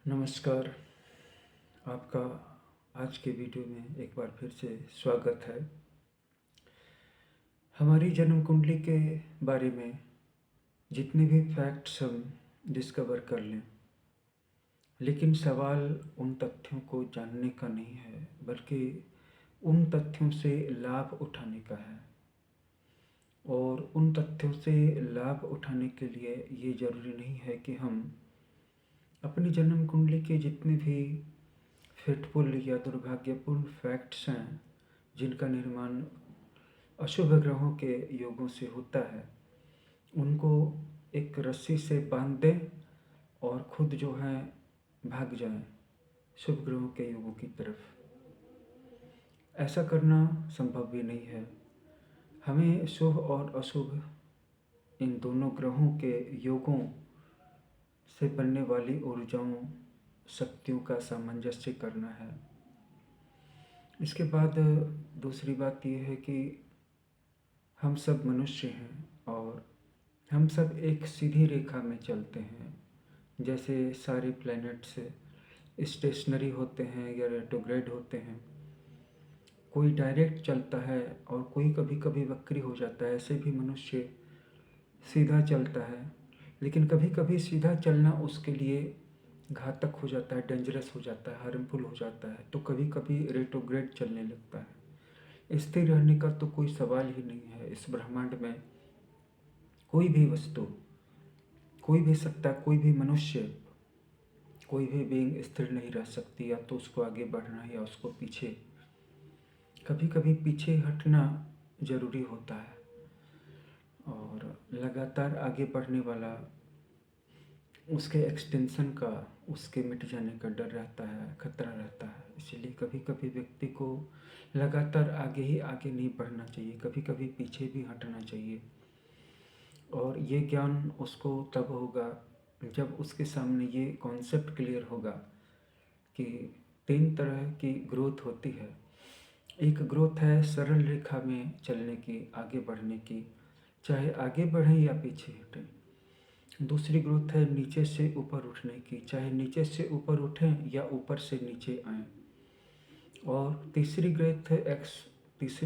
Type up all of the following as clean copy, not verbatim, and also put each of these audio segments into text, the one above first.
नमस्कार। आपका आज के वीडियो में एक बार फिर से स्वागत है। हमारी जन्म कुंडली के बारे में जितने भी फैक्ट्स हम डिस्कवर कर लें, लेकिन सवाल उन तथ्यों को जानने का नहीं है, बल्कि उन तथ्यों से लाभ उठाने का है। और उन तथ्यों से लाभ उठाने के लिए ये ज़रूरी नहीं है कि हम अपनी जन्म कुंडली के जितने भी फेटफुल या दुर्भाग्यपूर्ण फैक्ट्स हैं, जिनका निर्माण अशुभ ग्रहों के योगों से होता है, उनको एक रस्सी से बांध दें और खुद जो है भाग जाएं शुभ ग्रहों के योगों की तरफ। ऐसा करना संभव भी नहीं है। हमें शुभ और अशुभ इन दोनों ग्रहों के योगों से बनने वाली ऊर्जाओं, शक्तियों का सामंजस्य करना है। इसके बाद दूसरी बात यह है कि हम सब मनुष्य हैं और हम सब एक सीधी रेखा में चलते हैं। जैसे सारे प्लैनेट्स स्टेशनरी होते हैं या रेट्रोग्रेड होते हैं, कोई डायरेक्ट चलता है और कोई कभी कभी वक्री हो जाता है। ऐसे भी मनुष्य सीधा चलता है, लेकिन कभी कभी सीधा चलना उसके लिए घातक हो जाता है, डेंजरस हो जाता है, हार्मफुल हो जाता है। तो कभी कभी रेट्रोग्रेड चलने लगता है। स्थिर रहने का तो कोई सवाल ही नहीं है। इस ब्रह्मांड में कोई भी वस्तु, कोई भी सत्ता, कोई भी मनुष्य, कोई भी बीइंग स्थिर नहीं रह सकती। या तो उसको आगे बढ़ना है या उसको पीछे, कभी कभी पीछे हटना ज़रूरी होता है। और लगातार आगे बढ़ने वाला, उसके एक्सटेंशन का, उसके मिट जाने का डर रहता है, खतरा रहता है। इसलिए कभी कभी व्यक्ति को लगातार आगे ही आगे नहीं बढ़ना चाहिए, कभी कभी पीछे भी हटना चाहिए। और ये ज्ञान उसको तब होगा जब उसके सामने ये कॉन्सेप्ट क्लियर होगा कि 3 तरह की ग्रोथ होती है। एक ग्रोथ है सरल रेखा में चलने की, आगे बढ़ने की, चाहे आगे बढ़ें या पीछे हटें। दूसरी ग्रोथ है नीचे से ऊपर उठने की, चाहे नीचे से ऊपर उठें या ऊपर से नीचे आएं। और तीसरी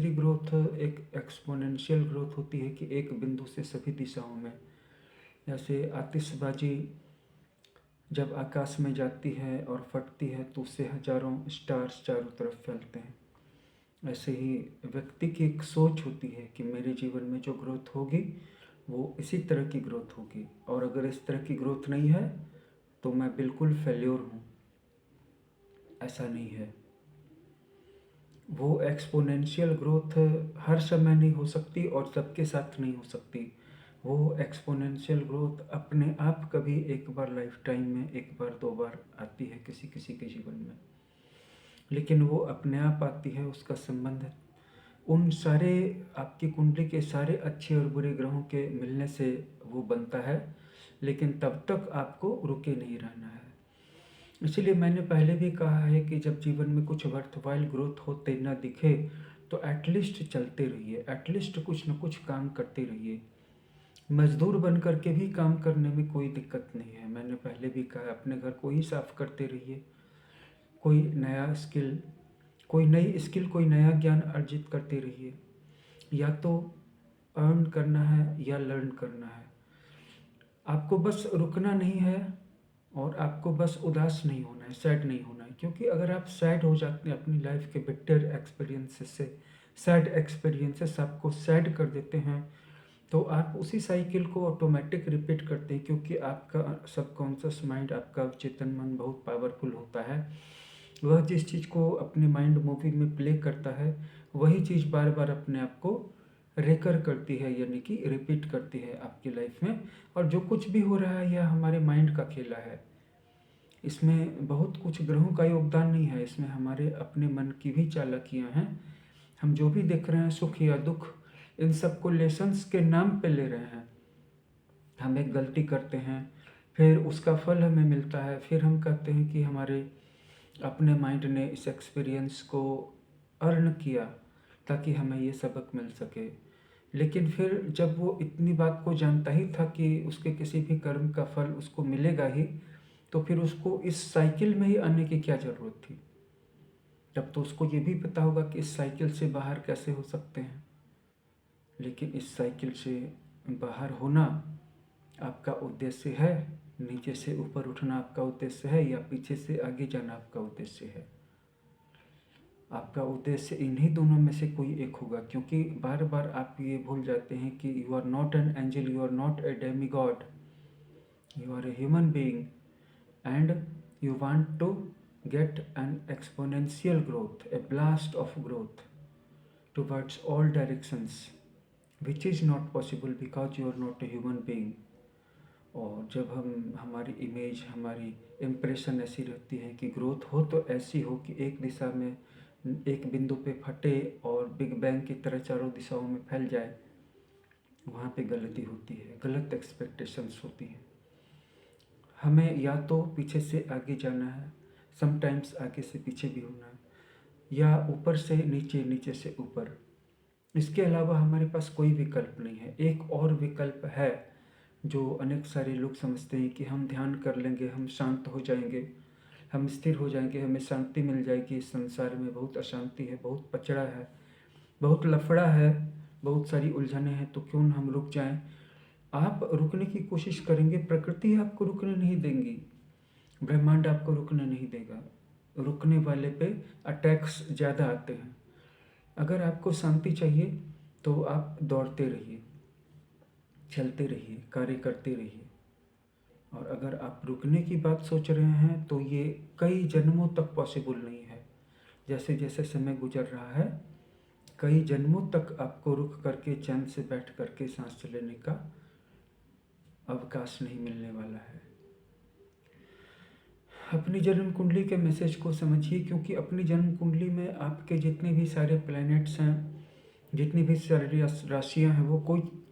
ग्रोथ एक एक्सपोनेंशियल ग्रोथ होती है कि एक बिंदु से सभी दिशाओं में, जैसे आतिशबाजी जब आकाश में जाती है और फटती है तो उससे हजारों स्टार्स चारों तरफ फैलते हैं। ऐसे ही व्यक्ति की एक सोच होती है कि मेरे जीवन में जो ग्रोथ होगी वो इसी तरह की ग्रोथ होगी, और अगर इस तरह की ग्रोथ नहीं है तो मैं बिल्कुल फेल्योर हूँ। ऐसा नहीं है। वो एक्सपोनेंशियल ग्रोथ हर समय नहीं हो सकती और सबके साथ नहीं हो सकती। वो एक्सपोनेंशियल ग्रोथ अपने आप कभी एक बार लाइफ टाइम में, एक बार 2 बार आती है किसी किसी के जीवन में, लेकिन वो अपने आप आती है। उसका संबंध उन सारे, आपकी कुंडली के सारे अच्छे और बुरे ग्रहों के मिलने से वो बनता है, लेकिन तब तक आपको रुके नहीं रहना है। इसीलिए मैंने पहले भी कहा है कि जब जीवन में कुछ वर्थवाइल ग्रोथ होते ना दिखे तो एटलीस्ट चलते रहिए, एटलीस्ट कुछ न कुछ काम करते रहिए। मजदूर बन करके भी काम करने में कोई दिक्कत नहीं है। मैंने पहले भी कहा, अपने घर को ही साफ करते रहिए, कोई नया स्किल, कोई नई स्किल, कोई नया ज्ञान अर्जित करते रहिए। या तो अर्न करना है या लर्न करना है। आपको बस रुकना नहीं है और आपको बस उदास नहीं होना है, सैड नहीं होना है। क्योंकि अगर आप सैड हो जाते हैं अपनी लाइफ के बिटर एक्सपीरियंसेस से, सैड एक्सपीरियंसेस आपको सैड कर देते हैं, तो आप उसी साइकिल को ऑटोमेटिक रिपीट करते हैं। क्योंकि आपका सबकॉन्शियस माइंड, आपका चेतन मन बहुत पावरफुल होता है। वह जिस चीज़ को अपने माइंड मूवी में प्ले करता है, वही चीज़ बार बार अपने आप को रेकर करती है, यानी कि रिपीट करती है आपकी लाइफ में। और जो कुछ भी हो रहा है यह हमारे माइंड का खेला है। इसमें बहुत कुछ ग्रहों का योगदान नहीं है, इसमें हमारे अपने मन की भी चालाकियाँ हैं। हम जो भी देख रहे हैं, सुख या दुख, इन सबको लेसन्स के नाम पे ले रहे हैं। हम एक गलती करते हैं, फिर उसका फल हमें मिलता है, फिर हम कहते हैं कि हमारे अपने माइंड ने इस एक्सपीरियंस को अर्न किया ताकि हमें ये सबक मिल सके। लेकिन फिर जब वो इतनी बात को जानता ही था कि उसके किसी भी कर्म का फल उसको मिलेगा ही, तो फिर उसको इस साइकिल में ही आने की क्या ज़रूरत थी? तब तो उसको ये भी पता होगा कि इस साइकिल से बाहर कैसे हो सकते हैं। लेकिन इस साइकिल से बाहर होना आपका उद्देश्य है, नीचे से ऊपर उठना आपका उद्देश्य है, या पीछे से आगे जाना आपका उद्देश्य है? आपका उद्देश्य इन्हीं दोनों में से कोई एक होगा, क्योंकि बार बार आप ये भूल जाते हैं कि you are not an angel, you are not a demigod, you are a human being, and you want to get an exponential growth, a blast of growth towards all directions, which is not possible because you are not a human being. और जब हमारी image, हमारी impression ऐसी रहती है कि growth हो तो ऐसी हो कि एक दिशा में, एक बिंदु पे फटे और बिग बैंग की तरह चारों दिशाओं में फैल जाए, वहाँ पे गलती होती है, गलत एक्सपेक्टेशंस होती हैं। हमें या तो पीछे से आगे जाना है, समटाइम्स आगे से पीछे भी होना है, या ऊपर से नीचे, नीचे से ऊपर। इसके अलावा हमारे पास कोई विकल्प नहीं है। एक और विकल्प है जो अनेक सारे लोग समझते हैं कि हम ध्यान कर लेंगे, हम शांत हो जाएंगे, हम स्थिर हो जाएंगे, हमें शांति मिल जाएगी। इस संसार में बहुत अशांति है, बहुत पचड़ा है, बहुत लफड़ा है, बहुत सारी उलझनें हैं, तो क्यों न हम रुक जाएं। आप रुकने की कोशिश करेंगे, प्रकृति आपको रुकने नहीं देंगी, ब्रह्मांड आपको रुकने नहीं देगा। रुकने वाले पे अटैक्स ज़्यादा आते हैं। अगर आपको शांति चाहिए तो आप दौड़ते रहिए, चलते रहिए, कार्य करते रहिए। और अगर आप रुकने की बात सोच रहे हैं तो ये कई जन्मों तक पॉसिबल नहीं है। जैसे जैसे समय गुजर रहा है, कई जन्मों तक आपको रुक करके, चैन से बैठ करके सांस लेने का अवकाश नहीं मिलने वाला है। अपनी जन्म कुंडली के मैसेज को समझिए, क्योंकि अपनी जन्म कुंडली में आपके जितने भी सारे प्लैनेट्स हैं, जितनी भी सारी राशियां हैं, वो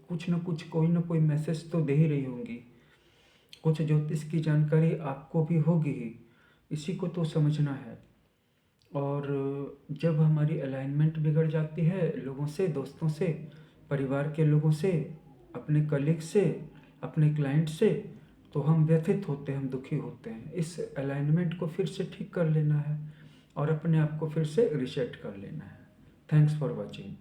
कुछ न कुछ, कोई ना कोई मैसेज तो दे ही रही होंगी। कुछ ज्योतिष की जानकारी आपको भी होगी ही, इसी को तो समझना है। और जब हमारी अलाइनमेंट बिगड़ जाती है लोगों से, दोस्तों से, परिवार के लोगों से, अपने कलीग से, अपने क्लाइंट से, तो हम व्यथित होते हैं, हम दुखी होते हैं। इस अलाइनमेंट को फिर से ठीक कर लेना है और अपने आप को फिर से रीसेट कर लेना है। Thanks for watching.